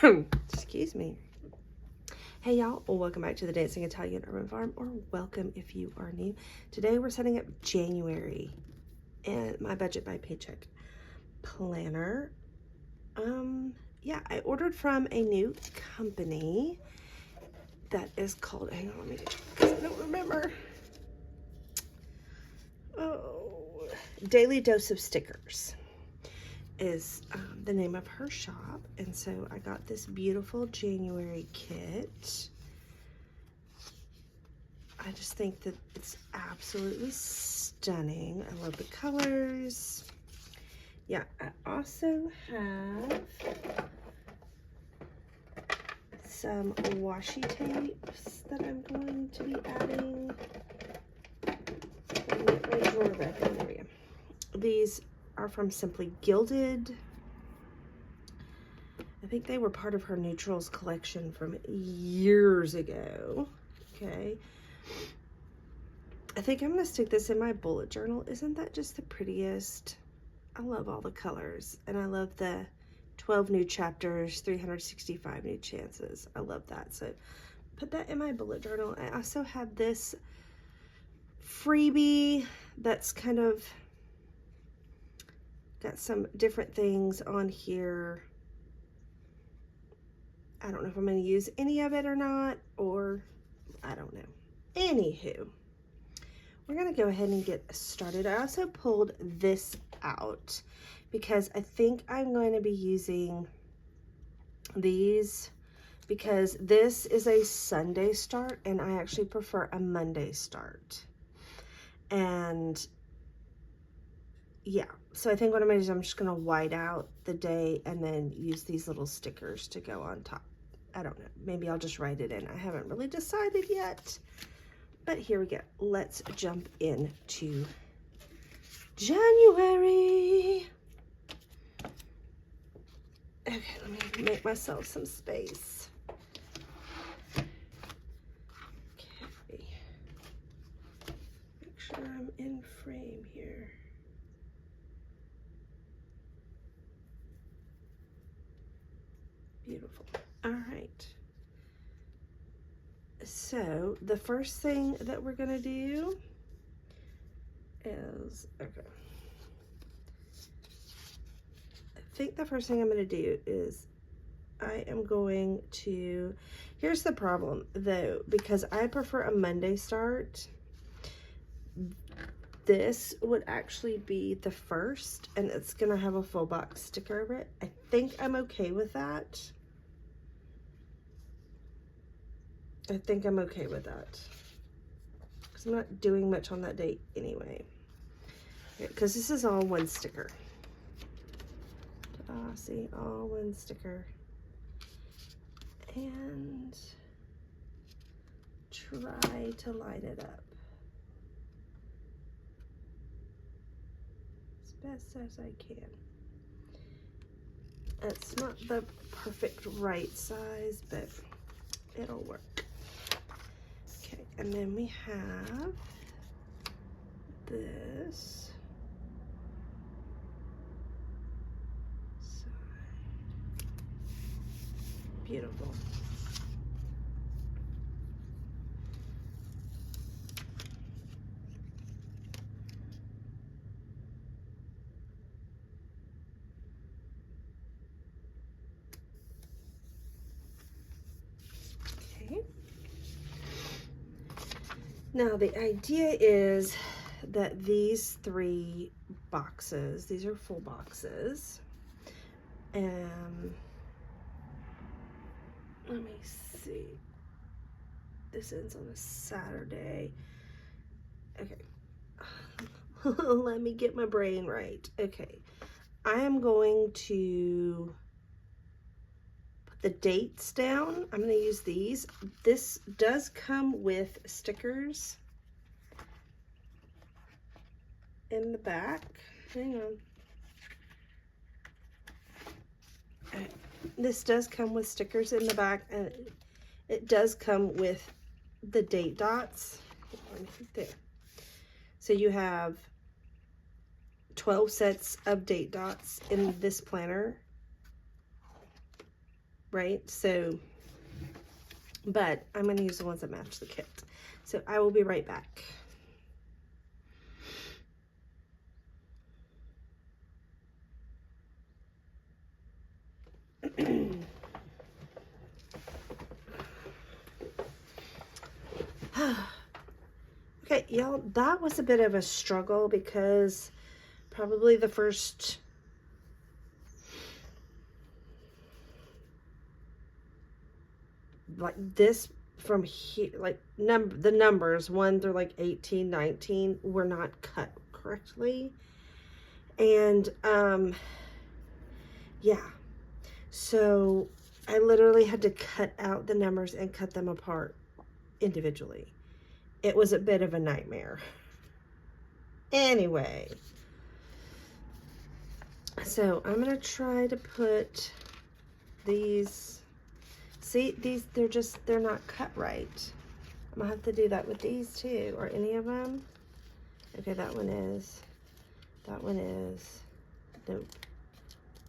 Excuse me. Hey y'all, welcome back to the Dancing Italian Urban Farm, or welcome if you are new. Today we're setting up January and my Budget by Paycheck planner. Yeah, I ordered from a new company that is called, hang on, let me check because I don't remember. Oh, Daily Dose of Stickers is the name of her shop. And so I got this beautiful January kit. I just think that it's absolutely stunning. I love the colors. Yeah, I also have some washi tapes that I'm going to be adding. Let me get my drawer back in there. These are from Simply Gilded. I think they were part of her Neutrals collection from years ago. Okay. I think I'm going to stick this in my bullet journal. Isn't that just the prettiest? I love all the colors, and I love the 12 new chapters, 365 new chances. I love that. So put that in my bullet journal. I also have this freebie that's kind of got some different things on here. I don't know if I'm going to use any of it or not, or I don't know. Anywho, we're going to go ahead and get started. I also pulled this out because I think I'm going to be using these because this is a Sunday start and I actually prefer a Monday start. And yeah, so I think what I'm going to do is I'm just going to white out the day and then use these little stickers to go on top. I don't know. Maybe I'll just write it in. I haven't really decided yet. But here we go. Let's jump into January. Okay, let me make myself some space. Okay. Make sure I'm in frame here. Beautiful. All right. So the first thing that we're gonna do is, okay. I think the first thing I'm gonna do is I am going to, here's the problem though, because I prefer a Monday start. This would actually be the first, and it's gonna have a full box sticker over it. I think I'm okay with that. I think I'm okay with that because I'm not doing much on that date anyway. Because this is all one sticker. See, all one sticker. And try to line it up as best as I can. It's not the perfect right size, but it'll work. Okay, and then we have this side. Beautiful. Now the idea is that these 3 boxes, these are full boxes, and let me see, this ends on a Saturday. Okay, let me get my brain right. Okay, I am going to put the dates down. I'm going to use these. This does come with stickers in the back. Hang on. Okay. This does come with stickers in the back, and it does come with the date dots. There. So you have 12 sets of date dots in this planner. right? So, but I'm going to use the ones that match the kit. So I will be right back. Okay, y'all, that was a bit of a struggle because probably the first like this from here, like the numbers 1 through like 18, 19 were not cut correctly. And yeah, so I literally had to cut out the numbers and cut them apart individually. It was a bit of a nightmare. Anyway, so I'm gonna try to put these, see, these, they're not cut right. I'm gonna have to do that with these too, or any of them. Okay, that one is, nope.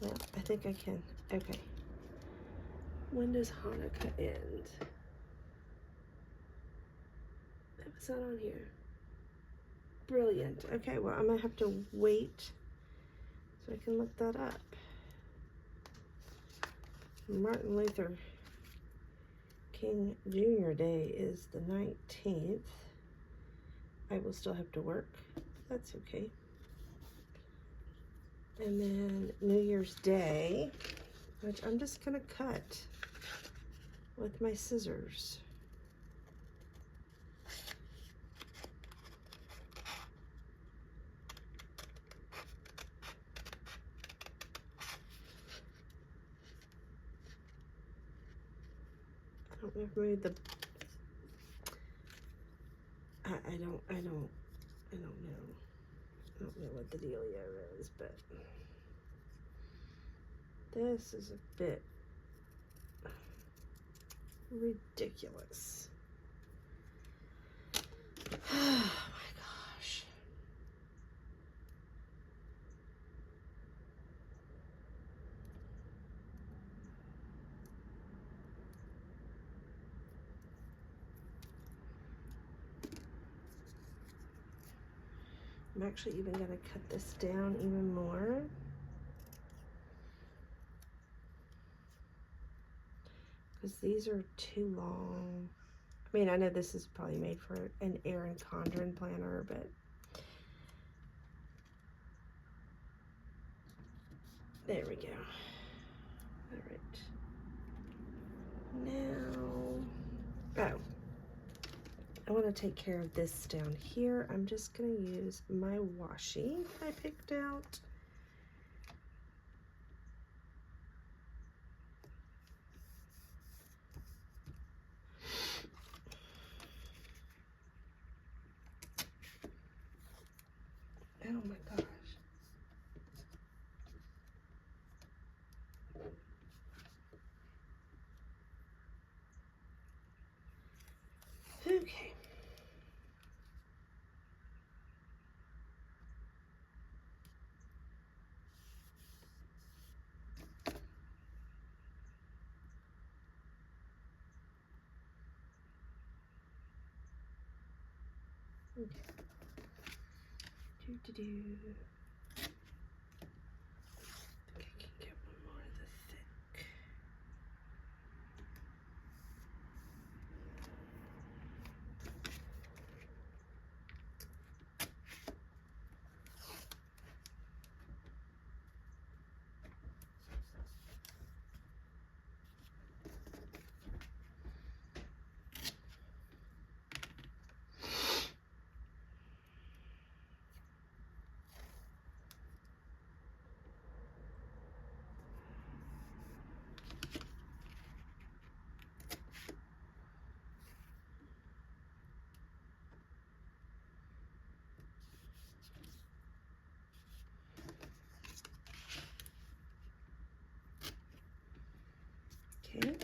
Well, I think I can, okay. When does Hanukkah end? It was not on here. Brilliant. Okay, well, I'm gonna have to wait so I can look that up. Martin Luther King Jr. Day is the 19th. I will still have to work. That's okay. And then New Year's Day, which I'm just gonna cut with my scissors. I don't know if maybe the, I don't know. I don't know what the dealio is, but this is a bit ridiculous. Oh my gosh. I'm actually even going to cut this down even more. Because these are too long. I mean, I know this is probably made for an Erin Condren planner, but there we go. All right. Now, oh, I want to take care of this down here. I'm just going to use my washi I picked out. Oh my gosh. Okay. Okay. I think I can get one more of the thick. Okay.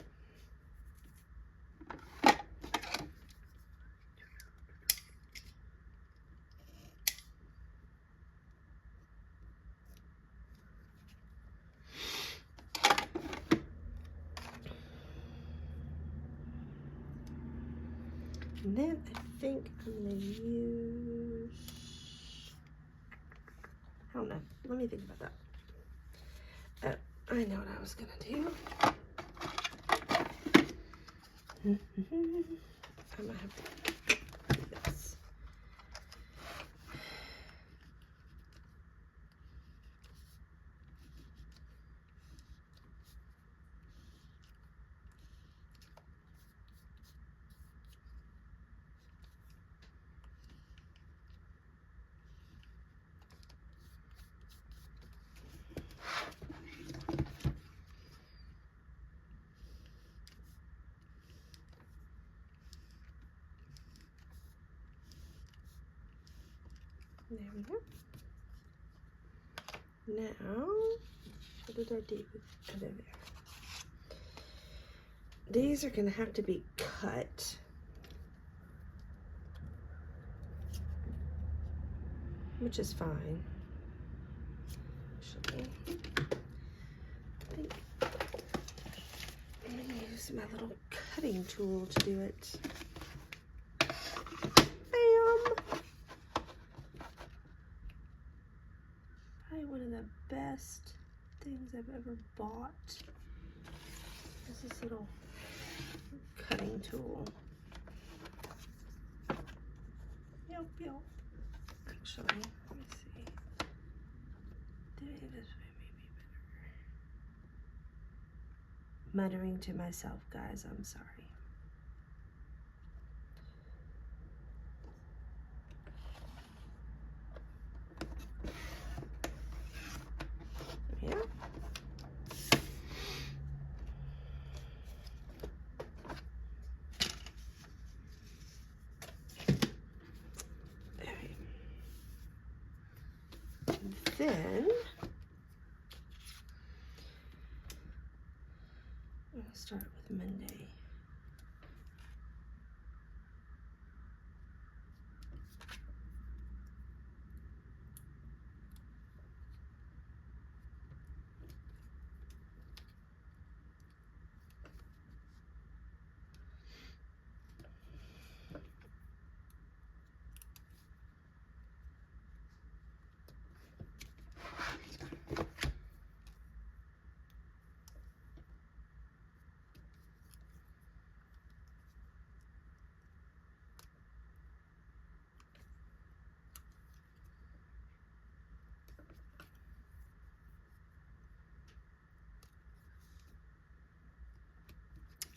And then I think I'm gonna use, I don't know, let me think about that. I know what I was gonna do. I might have to do this. There we go. Now, what did I do over there? These are gonna have to be cut. Which is fine. Actually, I think I'm gonna use my little cutting tool to do it. Bam! Probably one of the best things I've ever bought is this little cutting tool. Yep. Actually, let me see. Doing it this way may be better. Muttering to myself, guys, I'm sorry. Yeah. Then I'm gonna start with Monday.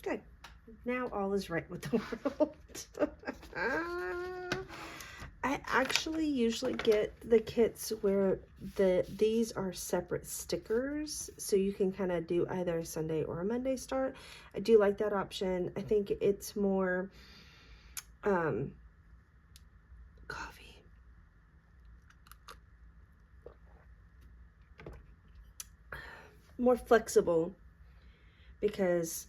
Good. Now all is right with the world. I actually usually get the kits where these are separate stickers, so you can kind of do either a Sunday or a Monday start. I do like that option. I think it's more coffee. More flexible, because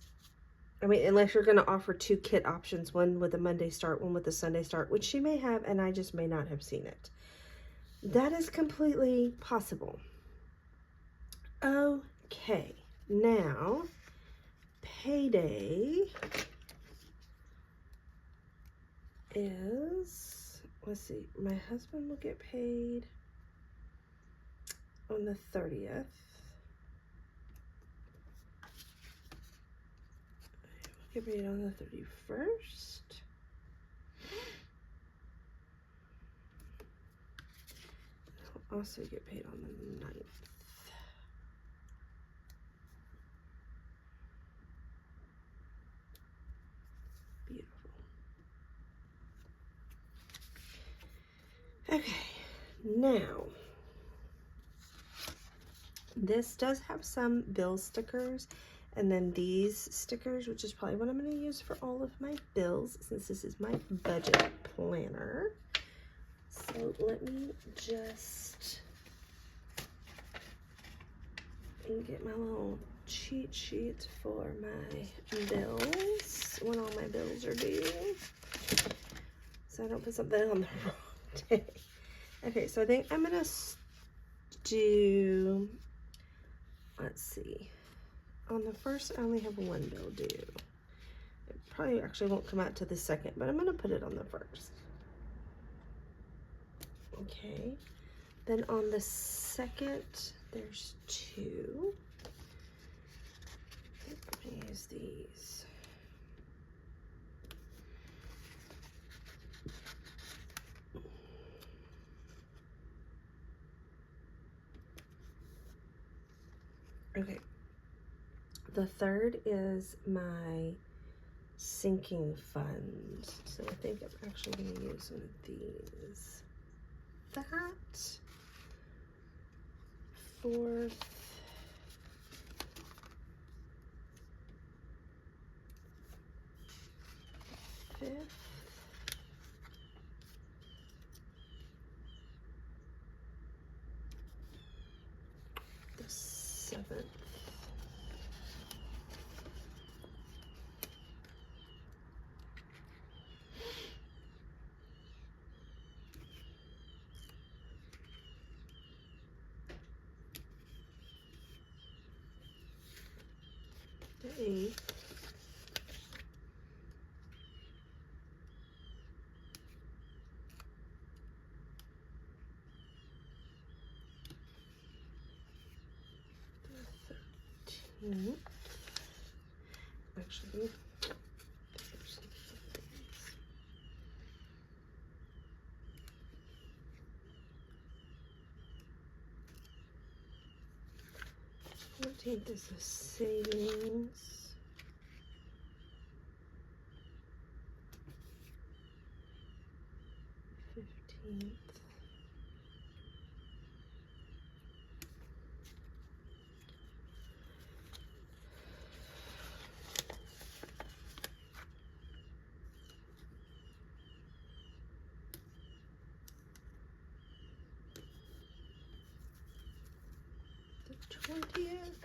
I mean, unless you're going to offer two kit options, one with a Monday start, one with a Sunday start, which she may have, and I just may not have seen it. That is completely possible. Okay, now, payday is, let's see, my husband will get paid on the 30th. Get paid on the 31st. I'll also get paid on the 9th. Beautiful. Okay, now this does have some bill stickers. And then these stickers, which is probably what I'm going to use for all of my bills, since this is my budget planner. So let me just get my little cheat sheet for my bills, when all my bills are due, so I don't put something on the wrong day. Okay, so I think I'm going to do, let's see. On the first, I only have one bill due. It probably actually won't come out to the second, but I'm going to put it on the first. Okay, then on the second, there's 2. I'm going to use these. Okay, the third is my sinking fund. So I think I'm actually going to use one of these. That. Fourth. Fifth. The 7th. The 8th. The 13th. Actually, there's some of these. 14th is a savings. 15th. The 20th.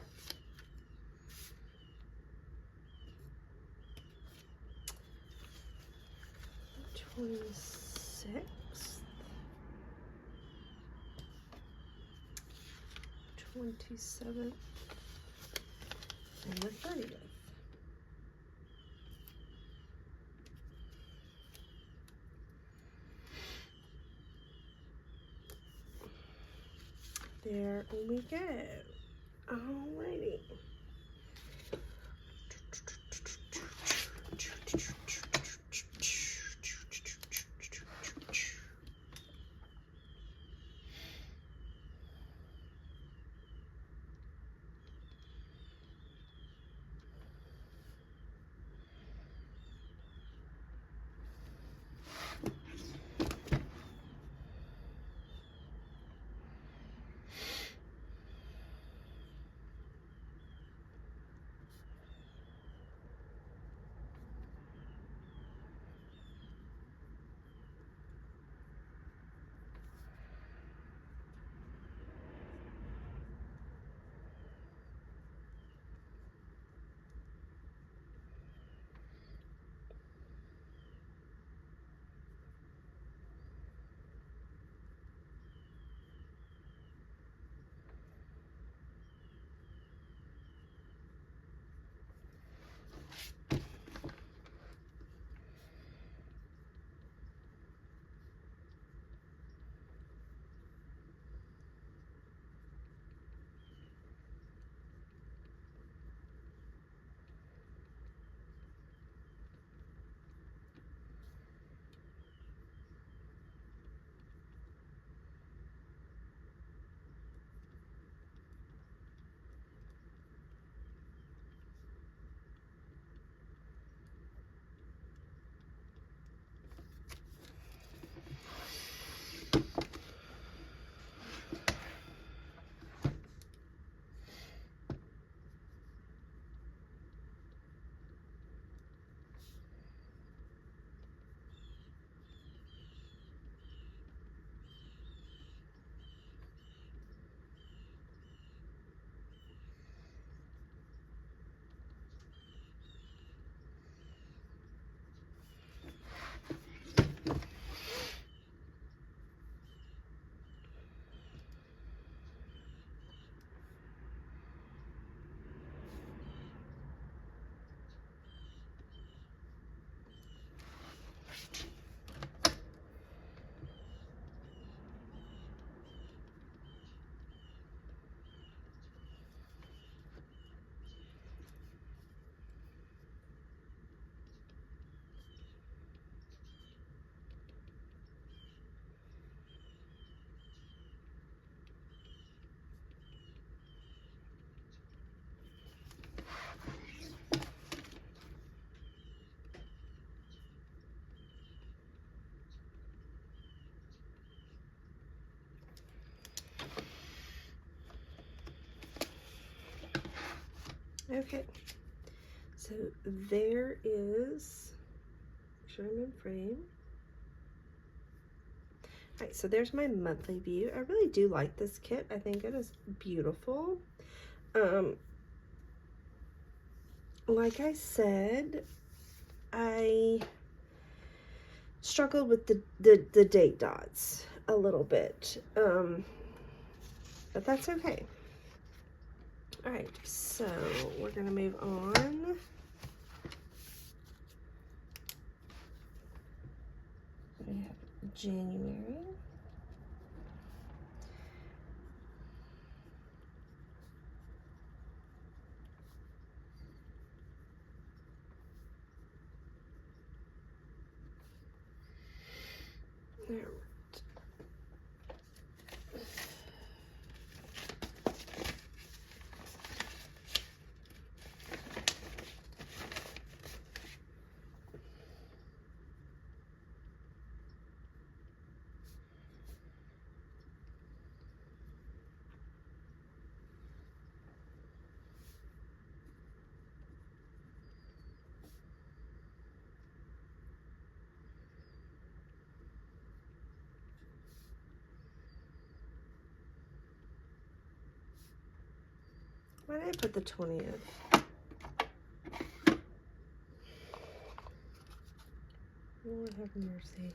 The 26th. 27th. And the 30th. There we go. Alrighty. Okay, so there is, make sure I'm in frame. All right, so there's my monthly view. I really do like this kit. I think it is beautiful. Like I said, I struggled with the date dots a little bit, but that's okay. All right, so we're gonna move on. We have January. There. Why did I put the 20th? Lord have mercy.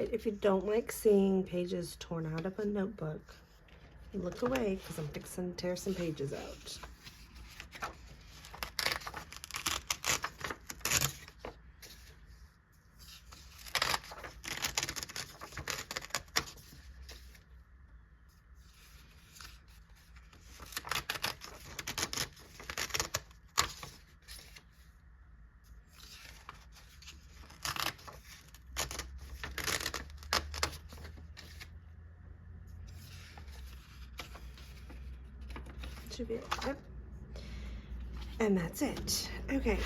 But if you don't like seeing pages torn out of a notebook, look away because I'm fixing to tear some pages out. Should be it. Yep. And that's it. Okay.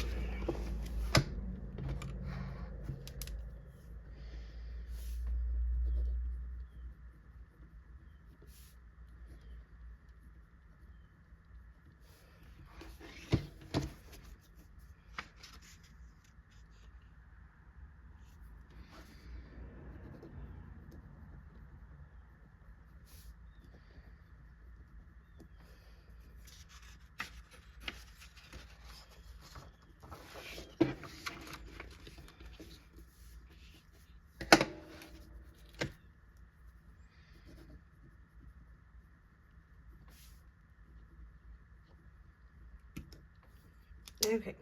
Okay.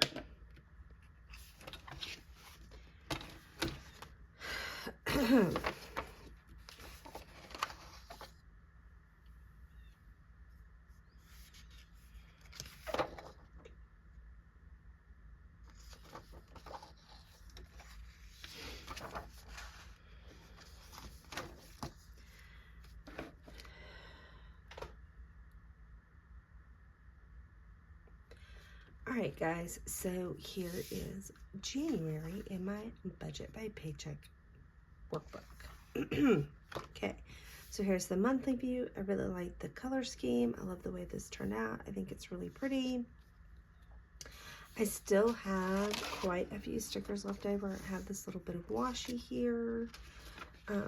Alright guys, so here is January in my Budget by Paycheck Workbook. Okay, so here's the monthly view. I really like the color scheme. I love the way this turned out. I think it's really pretty. I still have quite a few stickers left over. I have this little bit of washi here. I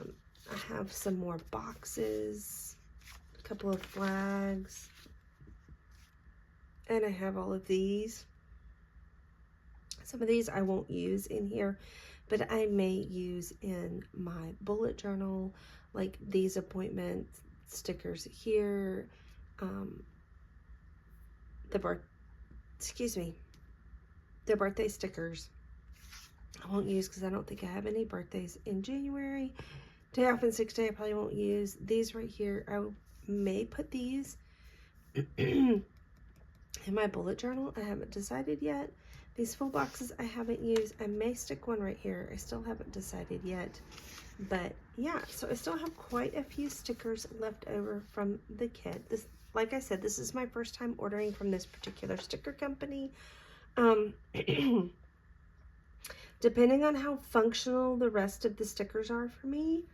have some more boxes, a couple of flags. And I have all of these. Some of these I won't use in here, but I may use in my bullet journal, like these appointment stickers here. The birthday stickers I won't use because I don't think I have any birthdays in January. Day off and 6 day I probably won't use. These right here, I may put these in my bullet journal. I haven't decided yet. These full boxes I haven't used. I may stick one right here. I still haven't decided yet. But yeah, so I still have quite a few stickers left over from the kit. This, like I said, this is my first time ordering from this particular sticker company. Depending on how functional the rest of the stickers are for me,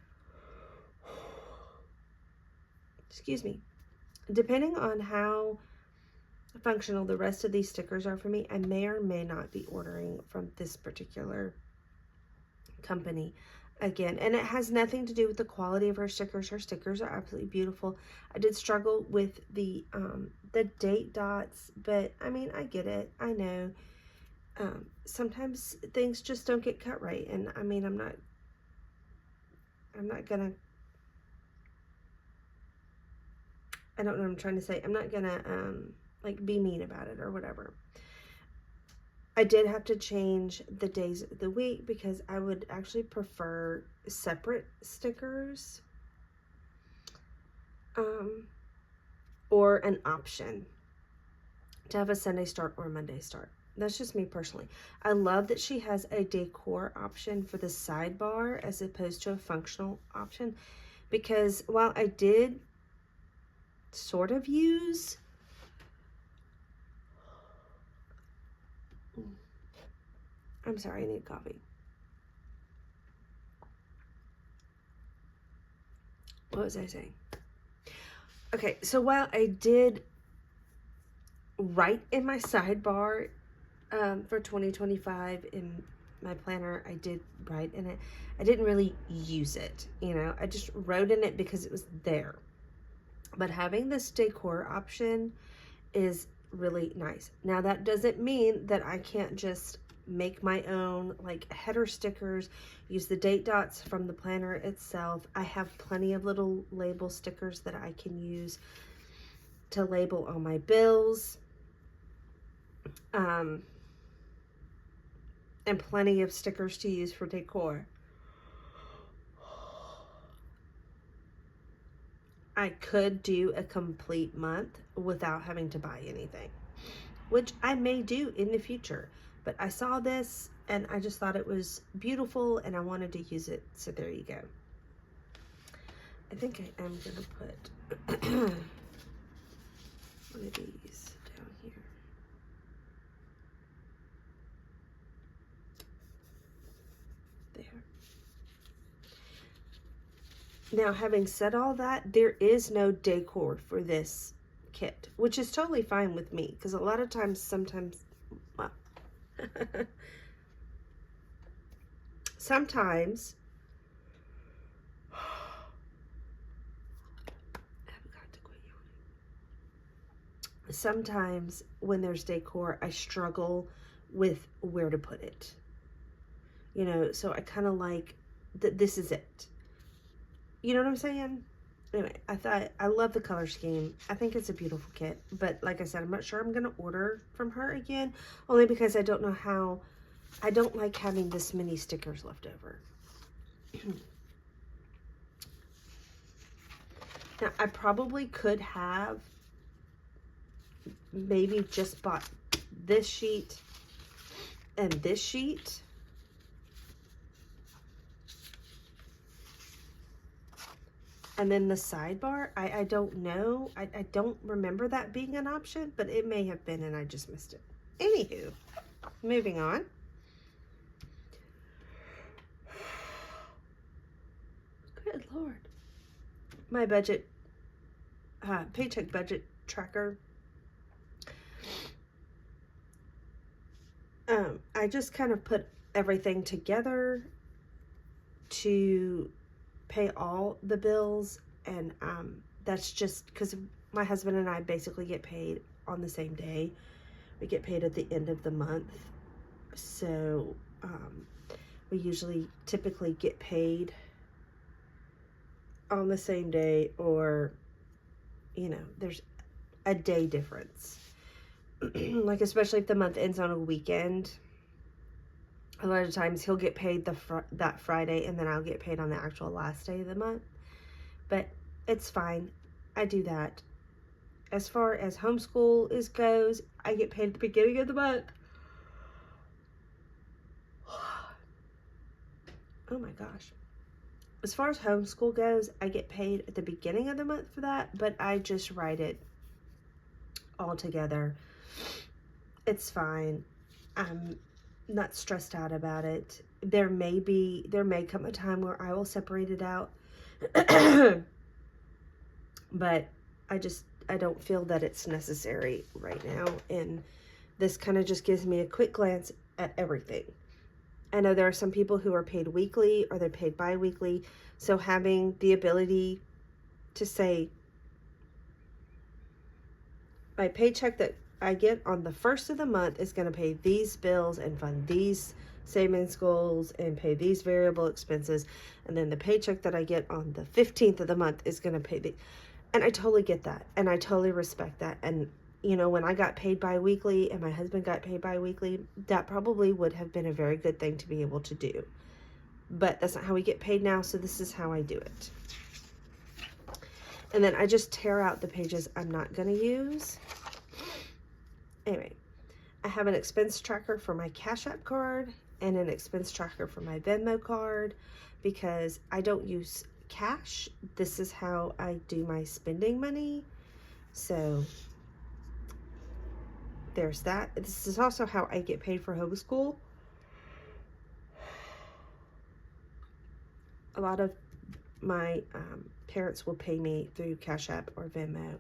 excuse me, depending on how functional the rest of these stickers are for me, I may or may not be ordering from this particular company again. And it has nothing to do with the quality of her stickers. Her stickers are absolutely beautiful. I did struggle with the date dots, but I mean, I get it. I know sometimes things just don't get cut right, and I mean, I'm not gonna, I don't know what I'm trying to say. I'm not gonna like be mean about it or whatever. I did have to change the days of the week because I would actually prefer separate stickers, or an option to have a Sunday start or a Monday start. That's just me personally. I love that she has a decor option for the sidebar as opposed to a functional option, because while I did sort of use I'm sorry, I need coffee. What was I saying? Okay, so while I did write in my sidebar for 2025 in my planner, I did write in it. I didn't really use it, you know. I just wrote in it because it was there. But having this decor option is really nice. Now, that doesn't mean that I can't just make my own like header stickers, use the date dots from the planner itself. I have plenty of little label stickers that I can use to label all my bills. And plenty of stickers to use for decor. I could do a complete month without having to buy anything, which I may do in the future. But I saw this and I just thought it was beautiful and I wanted to use it. So there you go. I think I am going to put one of these down here. Now, having said all that, there is no decor for this kit, which is totally fine with me, because a lot of times, well, sometimes, sometimes when there's decor, I struggle with where to put it. You know, so I kind of like that this is it. You know what I'm saying? Anyway, I love the color scheme. I think it's a beautiful kit. But like I said, I'm not sure I'm going to order from her again. Only because I don't know how. I don't like having this many stickers left over. Now, I probably could have maybe just bought this sheet and this sheet. And then the sidebar, I don't know. I don't remember that being an option, but it may have been and I just missed it. Anywho, moving on. Good Lord. My budget, paycheck budget tracker. I just kind of put everything together to pay all the bills, and that's just because my husband and I basically get paid on the same day. We get paid at the end of the month, so we typically get paid on the same day, or you know, there's a day difference. Like especially if the month ends on a weekend, a lot of times he'll get paid that Friday, and then I'll get paid on the actual last day of the month. But it's fine. I do that. As far as homeschool goes, I get paid at the beginning of the month. Oh my gosh. As far as homeschool goes, I get paid at the beginning of the month for that, but I just write it all together. It's fine. I'm not stressed out about it. There may come a time where I will separate it out. But I don't feel that it's necessary right now. And this kind of just gives me a quick glance at everything. I know there are some people who are paid weekly or they're paid bi-weekly. So having the ability to say, my paycheck that I get on the first of the month is going to pay these bills and fund these savings goals and pay these variable expenses. And then the paycheck that I get on the 15th of the month is going to pay and I totally get that. And I totally respect that. And, you know, when I got paid bi-weekly and my husband got paid bi-weekly, that probably would have been a very good thing to be able to do. But that's not how we get paid now. So this is how I do it. And then I just tear out the pages I'm not going to use. Anyway, I have an expense tracker for my Cash App card and an expense tracker for my Venmo card because I don't use cash. This is how I do my spending money. So there's that. This is also how I get paid for homeschool. A lot of my parents will pay me through Cash App or Venmo,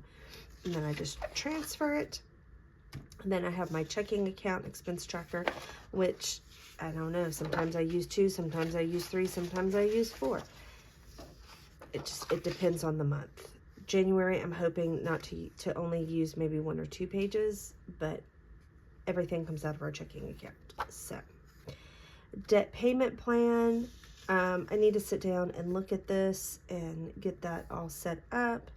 and then I just transfer it. And then I have my checking account expense tracker, which I don't know. Sometimes I use 2, sometimes I use 3, sometimes I use 4. It depends on the month. January, I'm hoping not to only use maybe 1 or 2 pages, but everything comes out of our checking account. So Debt payment plan. I need to sit down and look at this and get that all set up.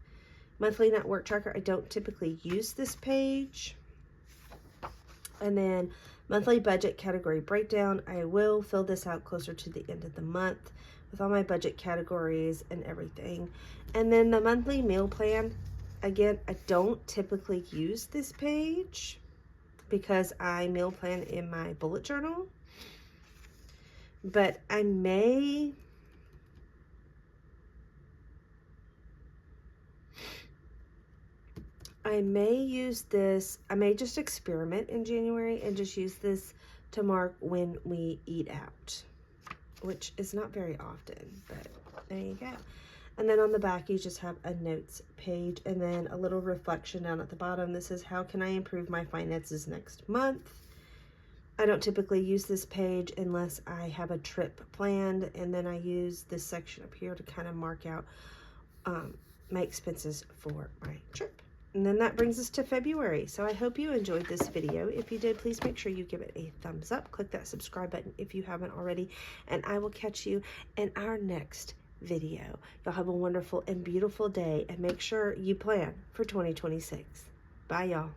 Monthly net work tracker. I don't typically use this page. And then monthly budget category breakdown. I will fill this out closer to the end of the month with all my budget categories and everything. And then the monthly meal plan. Again, I don't typically use this page because I meal plan in my bullet journal. But I may use this. I may just experiment in January and just use this to mark when we eat out, which is not very often, but there you go. And then on the back, you just have a notes page and then a little reflection down at the bottom. This is how can I improve my finances next month? I don't typically use this page unless I have a trip planned, and then I use this section up here to kind of mark out my expenses for my trip. And then that brings us to February. So I hope you enjoyed this video. If you did, please make sure you give it a thumbs up. Click that subscribe button if you haven't already, and I will catch you in our next video. Y'all have a wonderful and beautiful day, and make sure you plan for 2026. Bye, y'all.